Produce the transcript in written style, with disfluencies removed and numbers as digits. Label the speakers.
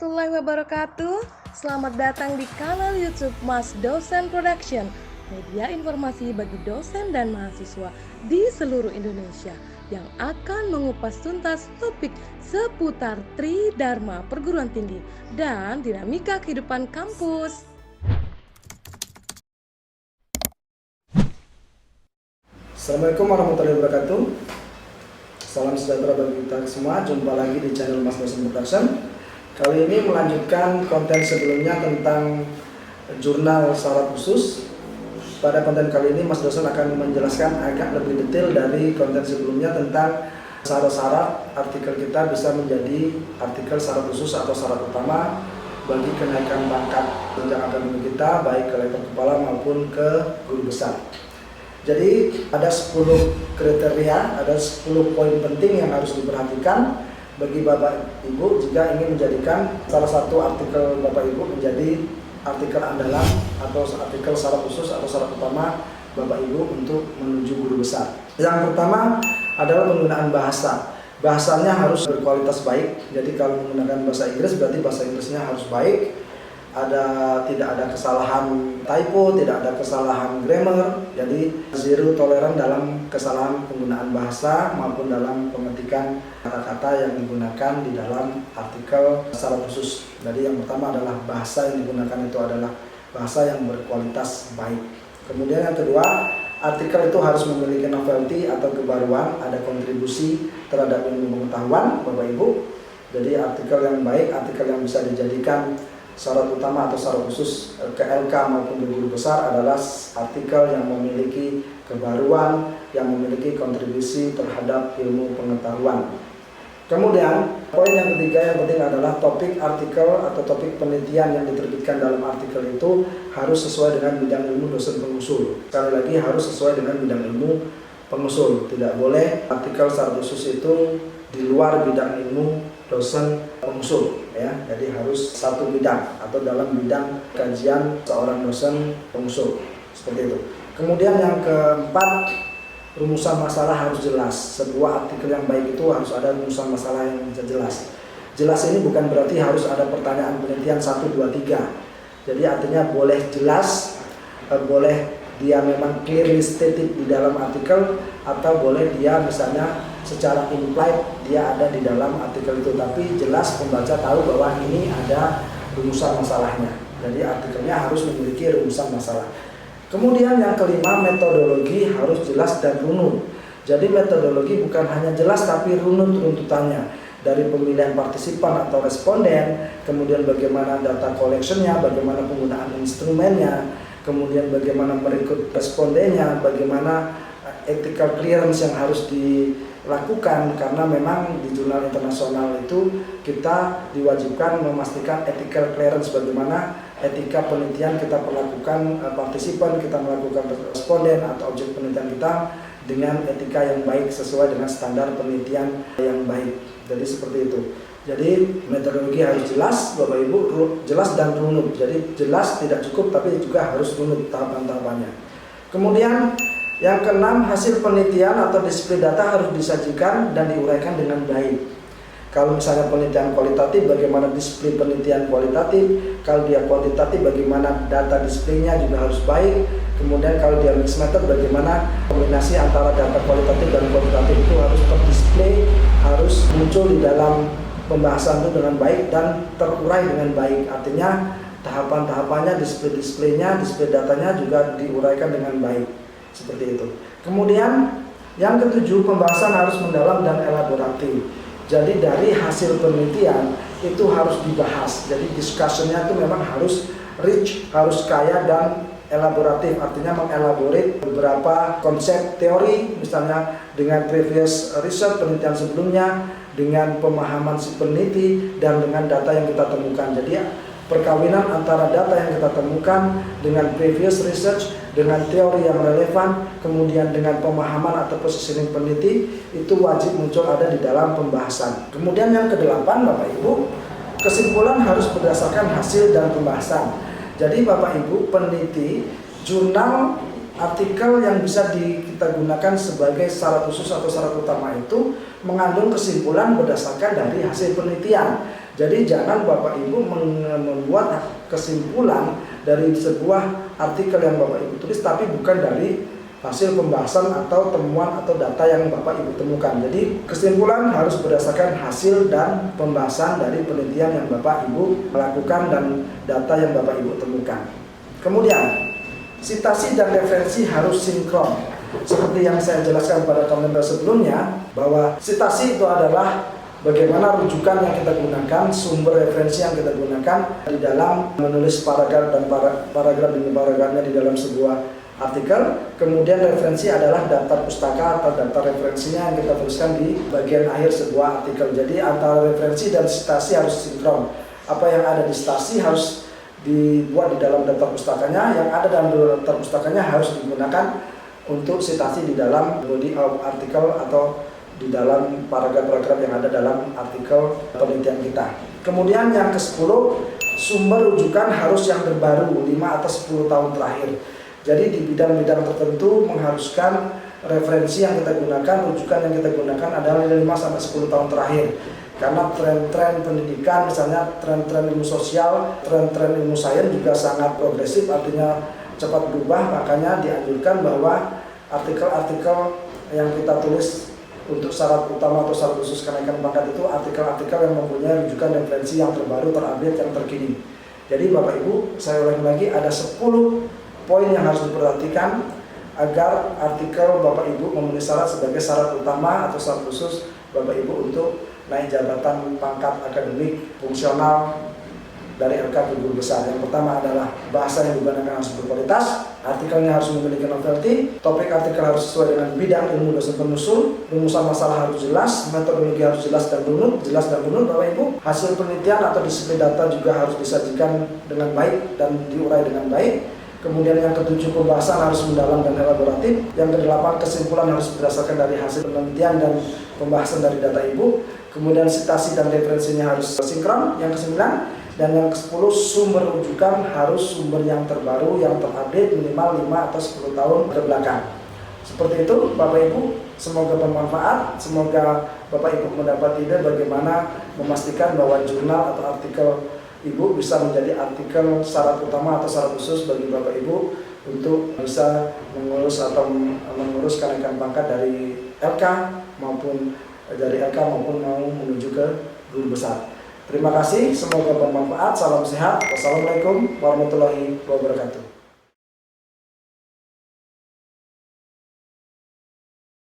Speaker 1: warahmatullahi wabarakatuh. Selamat datang di kanal YouTube Mas Dosen Production, media informasi bagi dosen dan mahasiswa di seluruh Indonesia yang akan mengupas tuntas topik seputar Tridharma Perguruan Tinggi dan dinamika kehidupan kampus.
Speaker 2: Assalamualaikum warahmatullahi wabarakatuh. Salam sejahtera bagi kita semua. Jumpa lagi di channel Mas Dosen Production. Kali ini melanjutkan konten sebelumnya tentang jurnal syarat khusus. Pada konten kali ini Mas Dosen akan menjelaskan agak lebih detail dari konten sebelumnya tentang syarat-syarat artikel kita bisa menjadi artikel syarat khusus atau syarat utama bagi kenaikan pangkat jenjang akademik kita, baik ke level kepala maupun ke guru besar. Jadi ada 10 kriteria, ada 10 poin penting yang harus diperhatikan bagi Bapak Ibu jika ingin menjadikan salah satu artikel Bapak Ibu menjadi artikel andalan atau artikel syarat khusus atau syarat utama Bapak Ibu untuk menuju guru besar. Yang pertama adalah penggunaan bahasa. Bahasanya harus berkualitas baik. Jadi kalau menggunakan bahasa Inggris berarti bahasa Inggrisnya harus baik. Tidak ada kesalahan typo, tidak ada kesalahan grammar. Jadi zero toleran dalam kesalahan penggunaan bahasa maupun dalam pemetikan kata-kata yang digunakan di dalam artikel syarat khusus. Jadi yang pertama adalah bahasa yang digunakan itu adalah bahasa yang berkualitas baik. Kemudian yang kedua, artikel itu harus memiliki novelty atau kebaruan, ada kontribusi terhadap ilmu pengetahuan Bapak Ibu. Jadi artikel yang baik, artikel yang bisa dijadikan syarat utama atau syarat khusus ke LK maupun ke guru besar adalah artikel yang memiliki kebaruan, yang memiliki kontribusi terhadap ilmu pengetahuan. Kemudian poin yang ketiga yang penting adalah topik artikel atau topik penelitian yang diterbitkan dalam artikel itu harus sesuai dengan bidang ilmu dosen pengusul. Sekali lagi harus sesuai dengan bidang ilmu pengusul. Tidak boleh artikel syarat khusus itu di luar bidang ilmu dosen pengusul, ya. Jadi harus satu bidang atau dalam bidang kajian seorang dosen pengusul, seperti itu. Kemudian yang keempat, rumusan masalah harus jelas. Sebuah artikel yang baik itu harus ada rumusan masalah yang jelas. Jelas ini bukan berarti harus ada pertanyaan penelitian 1, 2, 3. Jadi artinya boleh jelas, boleh dia memang clearly stated di dalam artikel, atau boleh dia misalnya secara implied dia ada di dalam artikel itu, tapi jelas pembaca tahu bahwa ini ada rumusan masalahnya. Jadi artikelnya harus memiliki rumusan masalah. Kemudian yang kelima, metodologi harus jelas dan runut. Jadi metodologi bukan hanya jelas tapi runut runtutannya, dari pemilihan partisipan atau responden, kemudian bagaimana data collectionnya, bagaimana penggunaan instrumennya, kemudian bagaimana merekrut respondennya, bagaimana ethical clearance yang harus dilakukan, karena memang di jurnal internasional itu kita diwajibkan memastikan ethical clearance, bagaimana etika penelitian kita perlakukan partisipan, kita melakukan responden atau objek penelitian kita dengan etika yang baik sesuai dengan standar penelitian yang baik. Jadi seperti itu. Jadi metodologi harus jelas Bapak Ibu, jelas dan runut. Jadi jelas tidak cukup tapi juga harus runut tahapan-tahapannya. Kemudian yang keenam, hasil penelitian atau disiplin data harus disajikan dan diuraikan dengan baik. Kalau misalnya penelitian kualitatif, bagaimana disiplin penelitian kualitatif. Kalau dia kuantitatif, bagaimana data disiplinnya juga harus baik. Kemudian kalau dia mixed method, bagaimana kombinasi antara data kualitatif dan kuantitatif itu harus terdisplay, harus muncul di dalam pembahasan itu dengan baik dan terurai dengan baik. Artinya tahapan-tahapannya, display-displaynya, display datanya juga diuraikan dengan baik. Seperti itu. Kemudian yang ketujuh, pembahasan harus mendalam dan elaboratif. Jadi dari hasil penelitian itu harus dibahas. Jadi discussionnya itu memang harus rich, harus kaya dan elaboratif. Artinya mengelaborate beberapa konsep teori, misalnya dengan previous research, penelitian sebelumnya, dengan pemahaman si peneliti, dan dengan data yang kita temukan. Jadi perkawinan antara data yang kita temukan dengan previous research, dengan teori yang relevan, kemudian dengan pemahaman atau positioning peneliti, itu wajib muncul ada di dalam pembahasan. Kemudian yang kedelapan Bapak Ibu, kesimpulan harus berdasarkan hasil dan pembahasan. Jadi Bapak Ibu, peneliti, jurnal, artikel yang bisa kita gunakan sebagai syarat khusus atau syarat utama itu mengandung kesimpulan berdasarkan dari hasil penelitian. Jadi jangan Bapak Ibu membuat kesimpulan dari sebuah artikel yang Bapak Ibu tulis tapi bukan dari hasil pembahasan atau temuan atau data yang Bapak Ibu temukan. Jadi kesimpulan harus berdasarkan hasil dan pembahasan dari penelitian yang Bapak Ibu melakukan dan data yang Bapak Ibu temukan. Kemudian sitasi dan referensi harus sinkron. Seperti yang saya jelaskan pada komentar sebelumnya, bahwa sitasi itu adalah bagaimana rujukan yang kita gunakan, sumber referensi yang kita gunakan di dalam menulis paragraf dan paragraf demi paragrafnya di dalam sebuah artikel. Kemudian referensi adalah daftar pustaka atau daftar referensinya yang kita tuliskan di bagian akhir sebuah artikel. Jadi antara referensi dan sitasi harus sinkron. Apa yang ada di sitasi harus dibuat di dalam daftar pustakanya, yang ada dalam daftar pustakanya harus digunakan untuk sitasi di dalam body of artikel atau di dalam paragraf-paragraf yang ada dalam artikel penelitian kita. Kemudian yang ke-10, sumber rujukan harus yang terbaru 5 atau 10 tahun terakhir. Jadi di bidang-bidang tertentu mengharuskan referensi yang kita gunakan, rujukan yang kita gunakan adalah 5 sampai 10 tahun terakhir. Karena tren-tren pendidikan, misalnya tren-tren ilmu sosial, tren-tren ilmu sains juga sangat progresif, artinya cepat berubah. Makanya dianjurkan bahwa artikel-artikel yang kita tulis untuk syarat utama atau syarat khusus kenaikan pangkat itu artikel-artikel yang mempunyai rujukan referensi yang terbaru, terupdate, yang terkini. Jadi Bapak Ibu, saya ulangi lagi, ada 10 poin yang harus diperhatikan agar artikel Bapak Ibu memenuhi syarat sebagai syarat utama atau syarat khusus Bapak Ibu untuk naik jabatan pangkat akademik fungsional dari LK ke guru besar. Yang pertama adalah bahasa yang digunakan harus berkualitas, artikelnya harus memiliki novelty, topik artikel harus sesuai dengan bidang ilmu dosen penusul, rumusan masalah harus jelas, metodologi harus jelas dan runut, Bapak Ibu. Hasil penelitian atau disiplin data juga harus disajikan dengan baik dan diurai dengan baik. Kemudian yang ke-7, pembahasan harus mendalam dan elaboratif. Yang ke-8, kesimpulan harus berdasarkan dari hasil penelitian dan pembahasan dari data Ibu. Kemudian sitasi dan referensinya harus sinkron. Yang ke-9 dan yang ke-10, sumber rujukan harus sumber yang terbaru, yang terupdate minimal 5 atau 10 tahun ke belakang. Seperti itu Bapak Ibu, semoga bermanfaat. Semoga Bapak Ibu mendapat ide bagaimana memastikan bahwa jurnal atau artikel Ibu bisa menjadi artikel syarat utama atau syarat khusus bagi Bapak Ibu untuk bisa mengurus atau mengurus kenaikan pangkat dari LK maupun mau menuju ke guru besar. Terima kasih, semoga bermanfaat. Salam sehat. Wassalamualaikum warahmatullahi wabarakatuh.